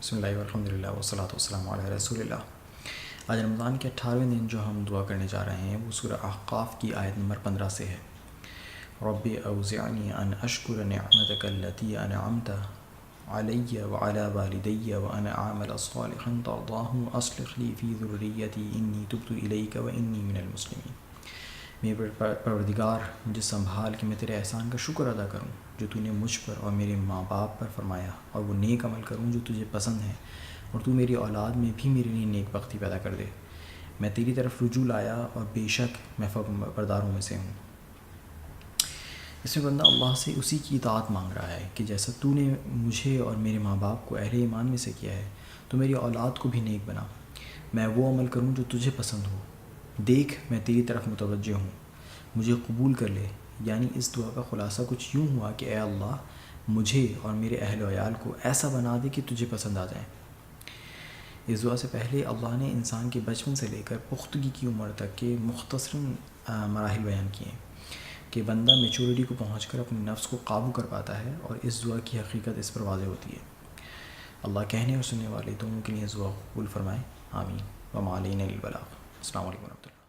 بسم اللہ والحمد للہ والصلاۃ والسلام علی رسول اللہ۔ آج رمضان کے 18ویں دن جو ہم دعا کرنے جا رہے ہیں وہ سورہ احقاف کی آیت نمبر 15 سے ہے۔ رب اوزعنی ان اشکر نعمتک التی انعمت علی وعلی والدی وان اعمل صالحا ترضاہ واصلح لی فی ذریتی انی تبت الیک وانی من المسلمین۔ میرے پروردگار، مجھے سنبھال کہ میں تیرے احسان کا شکر ادا کروں جو تو نے مجھ پر اور میرے ماں باپ پر فرمایا، اور وہ نیک عمل کروں جو تجھے پسند ہے، اور تو میری اولاد میں بھی میرے لیے نیک بختی پیدا کر دے۔ میں تیری طرف رجوع لایا اور بے شک میں برداروں میں سے ہوں۔ اس میں بندہ اللہ سے اسی کی اطاعت مانگ رہا ہے کہ جیسا تو نے مجھے اور میرے ماں باپ کو اہل ایمان میں سے کیا ہے تو میری اولاد کو بھی نیک بنا۔ میں وہ عمل کروں جو تجھے پسند ہو۔ دیکھ میں تیری طرف متوجہ ہوں، مجھے قبول کر لے۔ یعنی اس دعا کا خلاصہ کچھ یوں ہوا کہ اے اللہ، مجھے اور میرے اہل و عیال کو ایسا بنا دے کہ تجھے پسند آ جائیں۔ اس دعا سے پہلے اللہ نے انسان کے بچپن سے لے کر پختگی کی عمر تک کے مختصر مراحل بیان کیے کہ بندہ میچورٹی کو پہنچ کر اپنے نفس کو قابو کر پاتا ہے، اور اس دعا کی حقیقت اس پر واضح ہوتی ہے۔ اللہ کہنے اور سننے والے دونوں کے لیے اس دعا کو قبول فرمائے، آمین۔ وما علینا الا البلاغ۔ السلام علیکم ورحمۃ اللہ۔